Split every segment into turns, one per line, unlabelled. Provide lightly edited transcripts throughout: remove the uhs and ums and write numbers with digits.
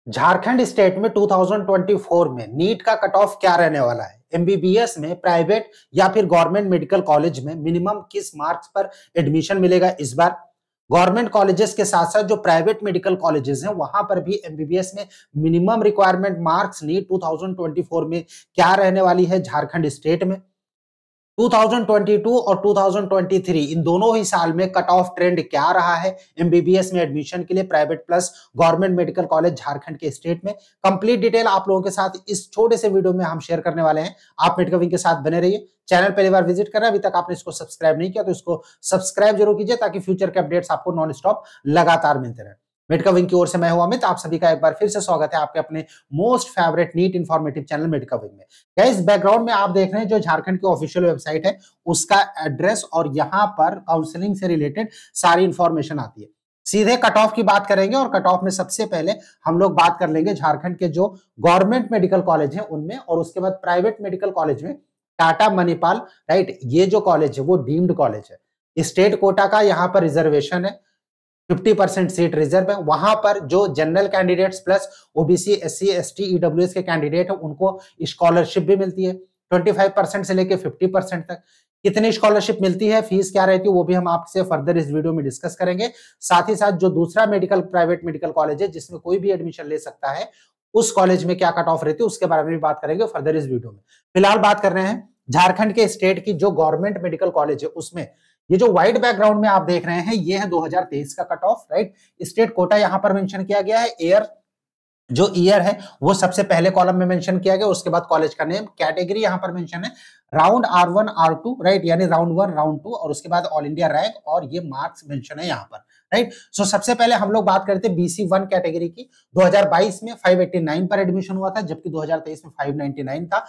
Jharkhand state में 2024 में NEET का कट ऑफ क्या रहने वाला है? एमबीबीएस में प्राइवेट या फिर गवर्नमेंट मेडिकल कॉलेज में मिनिमम किस मार्क्स पर एडमिशन मिलेगा इस बार? गवर्नमेंट कॉलेजेस के साथ साथ जो प्राइवेट मेडिकल कॉलेजेस हैं वहां पर भी एमबीबीएस में मिनिमम रिक्वायरमेंट मार्क्स नीट 2024 में क्या रहने वाली है झारखंड स्टेट में? 2022 और 2023 इन दोनों ही साल में कट ऑफ ट्रेंड क्या रहा है एमबीबीएस में एडमिशन के लिए private plus government medical college Jharkhand के स्टेट में? कंप्लीट डिटेल आप लोगों के साथ इस छोटे से वीडियो में हम शेयर करने वाले हैं। आप मेडकविंग के साथ बने रहिए। चैनल पहली बार विजिट कर रहे हैं, अभी तक आपने इसको सब्सक्राइब नहीं किया तो इसको सब्सक्राइब जरूर कीजिए ताकि फ्यूचर के अपडेट्स आपको नॉन स्टॉप लगातार मिलते रहे। मेडकविंग की ओर से मैं हूं अमित, आप सभी का एक बार फिर से स्वागत है आपके अपने most favourite NEET informative channel मेडकविंग में। गाइस, बैकग्राउंड में आप देख रहे हैं जो झारखंड की ऑफिशियल वेबसाइट है उसका एड्रेस और यहाँ पर काउंसलिंग से रिलेटेड सारी इंफॉर्मेशन आती है। सीधे कट ऑफ की बात करेंगे और कट ऑफ में सबसे पहले हम लोग बात कर लेंगे झारखंड के जो गवर्नमेंट मेडिकल कॉलेज है उनमें, और उसके बाद प्राइवेट मेडिकल कॉलेज में टाटा मणिपाल, राइट, ये जो कॉलेज है वो डीम्ड कॉलेज है। स्टेट कोटा का यहाँ पर रिजर्वेशन है, 50% सीट रिजर्व है। वहां पर जो general candidates plus OBC SC ST EWS के कैंडिडेट है उनको स्कॉलरशिप भी मिलती है 25% से लेके 50% तक। कितनी स्कॉलरशिप मिलती है, फीस क्या रहती है, वो भी हम आपसे फर्दर इस वीडियो में डिस्कस करेंगे। साथ ही साथ जो दूसरा मेडिकल प्राइवेट मेडिकल कॉलेज है जिसमें कोई भी एडमिशन ले सकता है उस कॉलेज में क्या कट ऑफ रहती है उसके बारे में भी बात करेंगे फर्दर इस वीडियो में। फिलहाल बात कर रहे हैं झारखंड के स्टेट की जो गवर्नमेंट मेडिकल कॉलेज है उसमें ये जो व्हाइट बैकग्राउंड में आप देख रहे हैं ये है 2023 का cut off, right. State quota यहां पर मेंशन किया गया है, ईयर जो ईयर है वो सबसे पहले कॉलम में मेंशन किया गया, उसके बाद कॉलेज का नेम, कैटेगरी यहां पर मेंशन है, राउंड R1 R2, राइट, यानी राउंड 1 राउंड 2, और उसके बाद ऑल इंडिया रैंक और ये मार्क्स मेंशन है यहां पर, राइट। सो सबसे पहले हम लोग बात करते हैं BC1 कैटेगरी की। 2022 में 589 पर एडमिशन हुआ था जबकि 2023 में 599 था।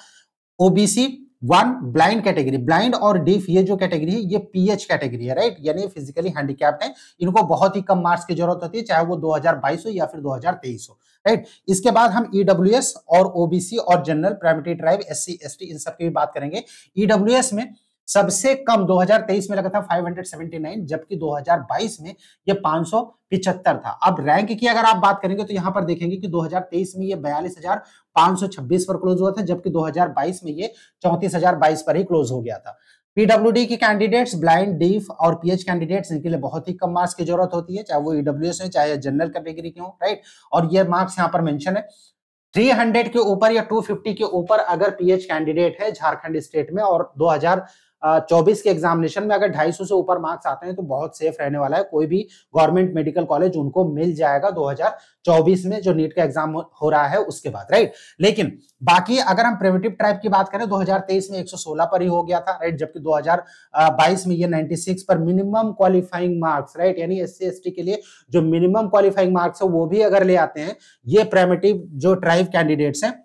ओबीसी 1 ब्लाइंड कैटेगरी, ब्लाइंड और डीफ ये जो कैटेगरी है ये पीएच कैटेगरी है, राइट, यानी फिजिकली हैंडीकैप्ड है। इनको बहुत ही कम मार्क्स की जरूरत होती है चाहे वो 2022 हो या फिर 2023 हो, राइट। इसके बाद हम ईडब्ल्यूएस और ओबीसी और general primary tribe SC ST इन सब की भी बात करेंगे। ईडब्ल्यूएस में सबसे कम 2023 में लगा था 579 जबकि 2022 में ये 575 था। अब रैंक की अगर आप बात करेंगे तो यहां पर देखेंगे कि 2023 में ये 42,526 पर क्लोज हुआ था जबकि 2022 में ये 34,022 पर ही क्लोज हो गया था। पीडब्ल्यूडी की कैंडिडेट्स, ब्लाइंड, डीफ और पीएच कैंडिडेट्स, इनके लिए बहुत ही कम मार्क्स की जरूरत होती है चाहे वो ईडब्ल्यूएस हो चाहे जनरल कैटेगरी के हो, राइट। और ये मार्क्स यहाँ पर मेंशन है। 300 के ऊपर या 250 के ऊपर अगर पीएच कैंडिडेट है झारखंड स्टेट में और 2024 के एग्जामिनेशन में अगर 250 से ऊपर मार्क्स आते हैं तो बहुत सेफ रहने वाला है, कोई भी गवर्नमेंट मेडिकल कॉलेज उनको मिल जाएगा 2024 में जो नीट का एग्जाम हो रहा है उसके बाद, राइट। लेकिन बाकी अगर हम प्रिवेटिव ट्राइब की बात करें 2023 में 116 पर ही हो गया था, राइट, जबकि 2022 में ये 96 पर मिनिमम क्वालिफाइंग मार्क्स, राइट, यानी एससी एसटी के लिए जो मिनिमम क्वालिफाइंग मार्क्स है वो भी अगर ले आते हैं ये प्रिवेटिव जो ट्राइब कैंडिडेट्स हैं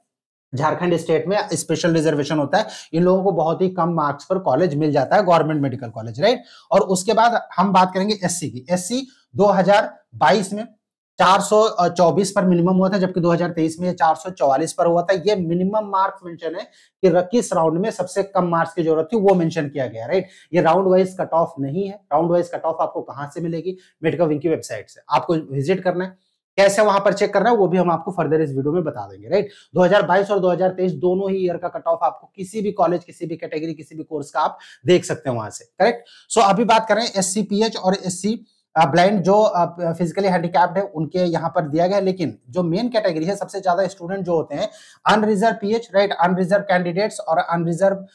झारखंड स्टेट में स्पेशल रिजर्वेशन होता है, इन लोगों को बहुत ही कम मार्क्स पर कॉलेज मिल जाता है गवर्नमेंट मेडिकल कॉलेज, राइट। और उसके बाद हम बात करेंगे एससी की। एससी 2022 में 424 पर मिनिमम हुआ था जबकि 2023 में 444 पर हुआ था। ये मिनिमम मार्क्स मेंशन है कि किस राउंड में सबसे कम मार्क्स की जरूरत थी वो मेंशन किया गया, राइट। ये राउंड वाइज कट ऑफ नहीं है। राउंड वाइज कट ऑफ आपको कहां से मिलेगी? मेडकविंग की वेबसाइट से आपको विजिट करना है। कैसे वहां पर चेक करना है वो भी हम आपको फर्दर इस वीडियो में बता देंगे, राइट। 2022 और 2023 दोनों ही ईयर का कट ऑफ आपको किसी भी कॉलेज, किसी भी कैटेगरी, किसी भी कोर्स का आप देख सकते हैं वहां से, करेक्ट। सो अभी बात करें एससीपीएच और एससी ब्लाइंड जो फिजिकली हैंडीकैप्ड है उनके यहाँ पर दिया गया, लेकिन जो मेन कैटेगरी है सबसे ज्यादा स्टूडेंट जो होते हैं unreserved PH, right, unreserved candidates और unreserved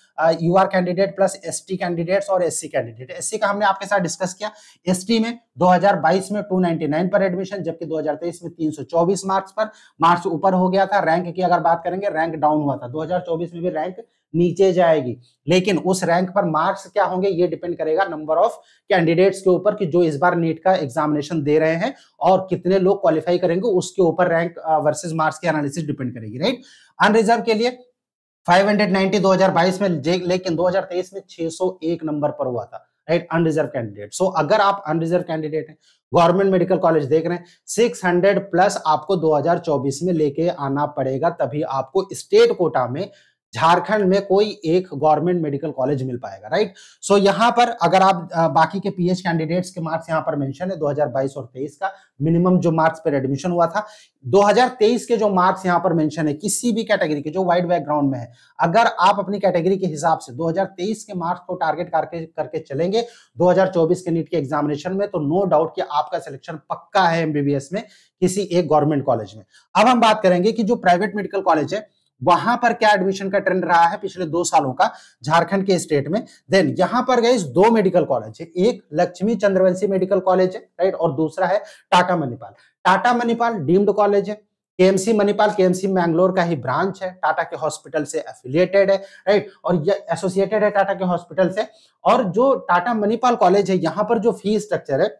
UR candidate plus ST candidates और एससी कैंडिडेट। एससी का हमने आपके साथ डिस्कस किया। एसटी में 2022 में 299 पर एडमिशन जबकि 2023 में 324 मार्क्स पर, मार्क्स ऊपर हो गया था। रैंक की अगर बात करेंगे रैंक डाउन हुआ था, 2024 में भी रैंक नीचे जाएगी, लेकिन उस रैंक पर मार्क्स क्या होंगे ये डिपेंड करेगा नंबर ऑफ कैंडिडेट्स के ऊपर कि जो इस बार नीट का एग्जामिनेशन दे रहे हैं और कितने लोग क्वालिफाई करेंगे उसके ऊपर रैंक वर्सेस मार्क्स की एनालिसिस डिपेंड करेगी, राइट। अनरिजर्व के लिए 590 2022 में, लेकिन 2023 में 601 नंबर पर हुआ था, राइट, अनरिजर्व कैंडिडेट। सो अगर आप अनरिजर्व कैंडिडेट हैं, गवर्नमेंट मेडिकल कॉलेज देख रहे हैं, 600 प्लस आपको 2024 में लेके आना पड़ेगा तभी आपको स्टेट कोटा में झारखंड में कोई एक गवर्नमेंट मेडिकल कॉलेज मिल पाएगा, राइट। सो यहाँ पर अगर आप बाकी के पीएच कैंडिडेट्स के मार्क्स यहाँ पर मेंशन है 2022 और 23 का मिनिमम जो मार्क्स पर एडमिशन हुआ था, 2023 के जो मार्क्स यहाँ पर मेंशन है किसी भी कैटेगरी के जो वाइड बैकग्राउंड में है, अगर आप अपनी कैटेगरी के हिसाब से 2023 के मार्क्स को टारगेट करके चलेंगे 2024 के नीट के एग्जामिनेशन में, तो नो डाउट कि आपका सिलेक्शन पक्का है एमबीबीएस में किसी एक गवर्नमेंट कॉलेज में। अब हम बात करेंगे कि जो प्राइवेट मेडिकल कॉलेज है वहां पर क्या एडमिशन का ट्रेंड रहा है पिछले 2 सालों का झारखंड के स्टेट में। देन यहां पर गाइस 2 मेडिकल कॉलेज है, एक लक्ष्मी चंद्रवंशी मेडिकल कॉलेज है, राइट, और दूसरा है टाटा मणिपाल। टाटा मणिपाल डीम्ड कॉलेज है। केएमसी मणिपाल केएमसी मैंगलोर का ही ब्रांच है, टाटा के हॉस्पिटल से एफिलिएटेड है, राइट, और ये एसोसिएटेड है टाटा के हॉस्पिटल से। और जो टाटा मणिपाल कॉलेज है यहाँ पर जो फीस स्ट्रक्चर है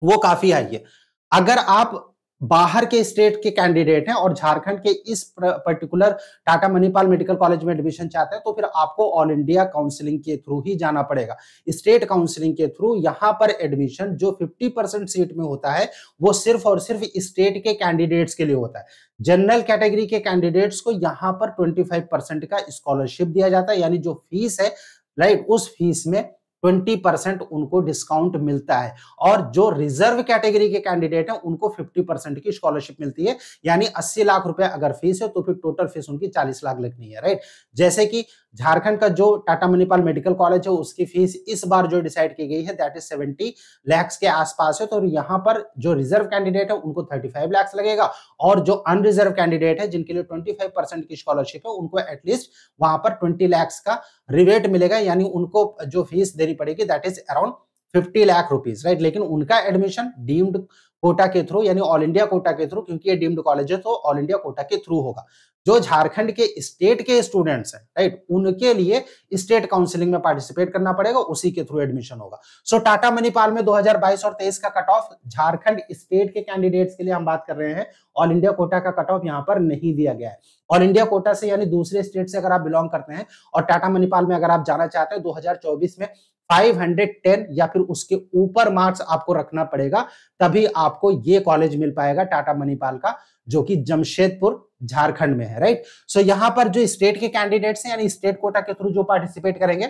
वो काफी हाई है। अगर आप बाहर के स्टेट के कैंडिडेट हैं और झारखंड के इस particular Tata Manipal medical college में एडमिशन चाहते हैं तो फिर आपको ऑल इंडिया काउंसलिंग के थ्रू ही जाना पड़ेगा। स्टेट काउंसलिंग के थ्रू यहाँ पर एडमिशन जो 50% सीट में होता है वो सिर्फ और सिर्फ स्टेट के कैंडिडेट्स के लिए होता है। जनरल कैटेगरी के कैंडिडेट्स को यहाँ पर 25% का स्कॉलरशिप दिया जाता है, यानी जो फीस है, राइट, उस फीस में 20% उनको डिस्काउंट मिलता है। और जो रिजर्व कैटेगरी के कैंडिडेट हैं उनको 50% की स्कॉलरशिप मिलती है, यानी 80 लाख रुपए अगर फीस है तो फिर टोटल फीस उनकी 40 लाख लगनी है, राइट। जैसे कि झारखंड का जो टाटा मणिपाल मेडिकल कॉलेज है उसकी फीस इस बार जो डिसाइड की गई है दैट इज 70 लाख के आसपास है। तो यहाँ पर जो रिजर्व कैंडिडेट है उनको 35 लाख लगेगा और जो अनरिजर्व कैंडिडेट है जिनके लिए 25% की स्कॉलरशिप है उनको एटलीस्ट वहां पर 20 लाख का रिवेट मिलेगा, यानी उनको जो फीस देनी पड़ेगी that is around 50 lakh rupees, right. लेकिन उनका एडमिशन डीम्ड कोटा के थ्रू यानी ऑल इंडिया कोटा के थ्रू, क्योंकि ये डीम्ड कॉलेज है तो ऑल इंडिया कोटा के थ्रू होगा। जो झारखंड के स्टेट के स्टूडेंट्स हैं, राइट, उनके लिए स्टेट काउंसलिंग में पार्टिसिपेट करना पड़ेगा, उसी के थ्रू एडमिशन होगा। सो टाटा मणिपाल में 2022 और 23 का कट ऑफ झारखंड स्टेट के कैंडिडेट्स के लिए हम बात कर रहे हैं, ऑल इंडिया कोटा का कट ऑफ यहाँ पर नहीं दिया गया है। ऑल इंडिया कोटा से यानी दूसरे स्टेट से अगर आप बिलोंग करते हैं और टाटा मणिपाल में अगर आप जाना चाहते हैं 2024 में 510 या फिर उसके ऊपर मार्क्स आपको रखना पड़ेगा, तभी आपको ये कॉलेज मिल पाएगा टाटा मणिपाल का, जो कि जमशेदपुर झारखंड में है, राइट। सो यहाँ पर जो स्टेट के कैंडिडेट्स हैं यानी स्टेट कोटा के थ्रू जो पार्टिसिपेट करेंगे,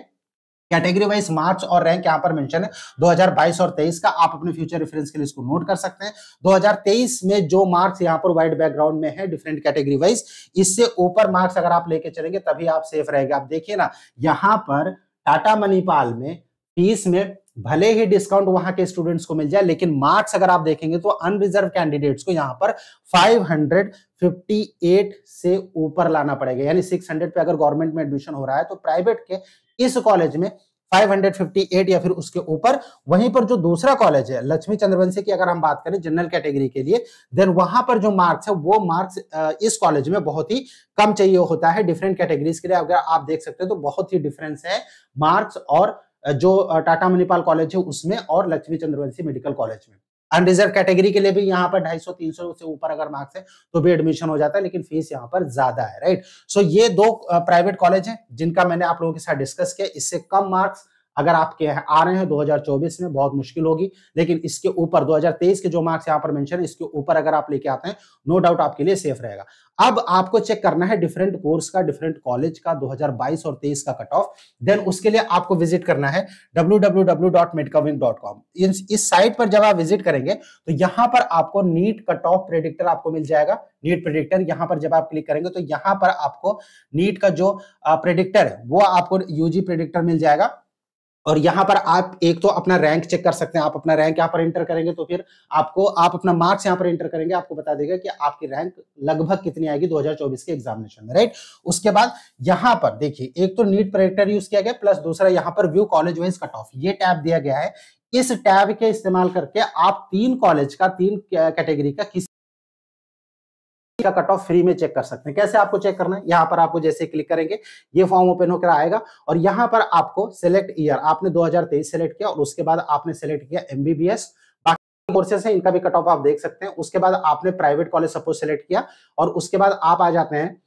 कैटेगरी वाइज मार्क्स और रैंक यहाँ पर मेंशन है 2022 और 23 का, आप अपने फ्यूचर रेफरेंस के लिए इसको नोट कर सकते हैं। 2023 में जो मार्क्स यहाँ पर वाइड बैकग्राउंड में है डिफरेंट कैटेगरी वाइज, इससे ऊपर मार्क्स अगर आप लेके चलेंगे तभी आप सेफ रहेंगे। आप देखिए ना, यहाँ पर टाटा मणिपाल में फीस में भले ही डिस्काउंट वहां के स्टूडेंट्स को मिल जाए, लेकिन मार्क्स अगर आप देखेंगे तो अनरिजर्व कैंडिडेट्स को यहाँ पर 558 से ऊपर लाना पड़ेगा, यानी 600 पे अगर गवर्नमेंट में एडमिशन हो रहा है तो प्राइवेट के इस कॉलेज में 558 या फिर उसके ऊपर। वहीं पर जो दूसरा कॉलेज है लक्ष्मी चंद्रवंशी की अगर हम बात करें जनरल कैटेगरी के लिए, देन वहां पर जो मार्क्स है वो मार्क्स इस कॉलेज में बहुत ही कम चाहिए होता है डिफरेंट कैटेगरीज के लिए। अगर आप देख सकते हैं तो बहुत ही डिफरेंस है मार्क्स और जो टाटा मणिपाल कॉलेज है उसमें और लक्ष्मी चंद्रवंशी मेडिकल कॉलेज में। अनरिजर्व कैटेगरी के लिए भी यहाँ पर 250-300 से ऊपर अगर मार्क्स है तो भी एडमिशन हो जाता है, लेकिन फीस यहाँ पर ज्यादा है, राइट। सो ये 2 प्राइवेट कॉलेज हैं जिनका मैंने आप लोगों के साथ डिस्कस किया। इससे कम मार्क्स अगर आपके आ रहे हैं 2024 में बहुत मुश्किल होगी, लेकिन इसके ऊपर 2023 के जो मार्क्स यहाँ पर मेंशन है इसके ऊपर अगर आप लेके आते हैं नो डाउट आपके लिए सेफ रहेगा। अब आपको चेक करना है डिफरेंट कोर्स का, डिफरेंट कॉलेज का 2022 और 23 का कट ऑफ। देन उसके लिए आपको विजिट करना है www.medcoving.com। इस साइट पर जब आप विजिट करेंगे तो यहाँ पर आपको नीट कट ऑफ प्रेडिक्टर आपको मिल जाएगा। नीट प्रेडिक्टर यहाँ पर जब आप क्लिक करेंगे तो यहाँ पर आपको नीट का जो प्रेडिक्टर है वो आपको यूजी प्रेडिक्टर मिल जाएगा। और यहाँ पर आप एक तो अपना रैंक चेक कर सकते हैं, आप अपना रैंक यहाँ पर एंटर करेंगे तो फिर आपको आप अपना मार्क्स यहाँ पर एंटर करेंगे, आपको बता देगा कि आपकी रैंक लगभग कितनी आएगी 2024 के एग्जामिनेशन में, राइट। उसके बाद यहाँ पर देखिए एक तो नीट प्रेडिक्टर यूज किया गया, प्लस दूसरा यहाँ पर view college wise cut off ये टैब दिया गया है। इस टैब के इस्तेमाल करके आप 3 कॉलेज का 3 कैटेगरी का किसी का कट ऑफ फ्री में चेक कर सकते हैं। कैसे आपको चेक करना है, यहाँ पर आपको जैसे क्लिक करेंगे ये फॉर्म ओपन होकर आएगा और यहाँ पर आपको सिलेक्ट ईयर, आपने 2023 सिलेक्ट किया और उसके बाद आपने सिलेक्ट किया एमबीबीएस। बाकी कोर्सेस हैं इनका भी कट ऑफ आप देख सकते हैं। उसके बाद आपने प्राइवेट कॉलेज सपोज सिलेक्ट किया और उसके बाद आप आ जाते हैं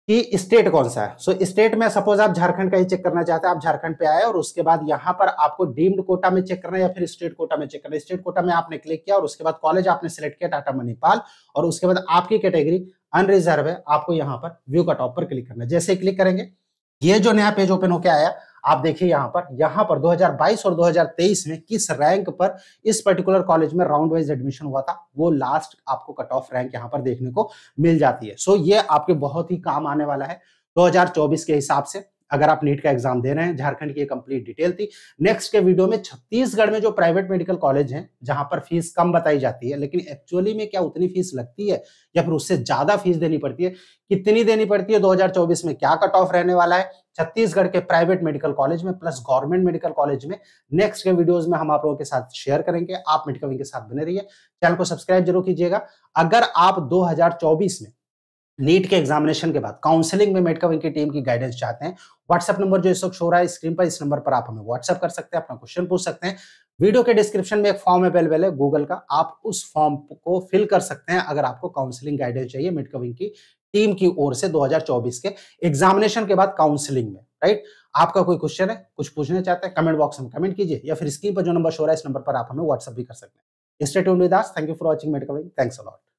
कि स्टेट कौन सा है। सो स्टेट में सपोज आप झारखंड का ही चेक करना चाहते हैं, आप झारखंड पे आए और उसके बाद यहाँ पर आपको डीम्ड कोटा में चेक करना है या फिर स्टेट कोटा में चेक करना है। स्टेट कोटा में आपने क्लिक किया और उसके बाद कॉलेज आपने सिलेक्ट किया टाटा मणिपाल और उसके बाद आपकी कैटेगरी अनरिजर्व है, आपको यहाँ पर व्यू कट ऑफ पर क्लिक करना है। जैसे क्लिक करेंगे, ये जो नया पेज ओपन होकर आया, आप देखिए यहाँ पर 2022 और 2023 में किस रैंक पर इस पर्टिकुलर कॉलेज में राउंड वाइज एडमिशन हुआ था, वो लास्ट आपको कट ऑफ रैंक यहाँ पर देखने को मिल जाती है। सो ये आपके बहुत ही काम आने वाला है 2024 के हिसाब से, अगर आप नीट का एग्जाम दे रहे हैं। झारखंड की ये कंप्लीट डिटेल थी। नेक्स्ट के वीडियो में छत्तीसगढ़ में जो प्राइवेट मेडिकल कॉलेज हैं, जहां पर फीस कम बताई जाती है, लेकिन एक्चुअली में क्या उतनी फीस लगती है या फिर उससे ज्यादा फीस देनी पड़ती है, कितनी देनी पड़ती है, 2024 में क्या कट ऑफ रहने वाला है छत्तीसगढ़ के प्राइवेट मेडिकल कॉलेज में प्लस गवर्नमेंट मेडिकल कॉलेज में, नेक्स्ट के वीडियोस में हम आप लोगों के साथ शेयर करेंगे। आप मेडिकल के साथ बने रहिए, चैनल को सब्सक्राइब जरूर कीजिएगा। अगर आप 2024 में नीट के एग्जामिनेशन के बाद काउंसलिंग में मेडकविंग की टीम की गाइडेंस चाहते हैं, व्हाट्सएप नंबर जो इस वक्त शो रहा है स्क्रीन पर, इस नंबर पर आप हमें व्हाट्सएप कर सकते हैं, अपना क्वेश्चन पूछ सकते हैं। वीडियो के डिस्क्रिप्शन में एक फॉर्म अवेलेबल है गूगल का, आप उस फॉर्म को फिल कर सकते हैं अगर आपको काउंसलिंग गाइडेंस चाहिए मेडकविंग की टीम की ओर से 2024 के एग्जामिनेशन के बाद काउंसलिंग में। राइट, आपका कोई क्वेश्चन है, कुछ पूछना चाहते हैं, कमेंट बॉक्स में कमेंट कीजिए, या फिर स्क्रीन पर जो नंबर शो रहा है इस नंबर पर आप हमें व्हाट्सएप भी कर सकते हैं। Stay tuned with us, thank you for watching मेडकविंग, थैंक्स अ लॉट।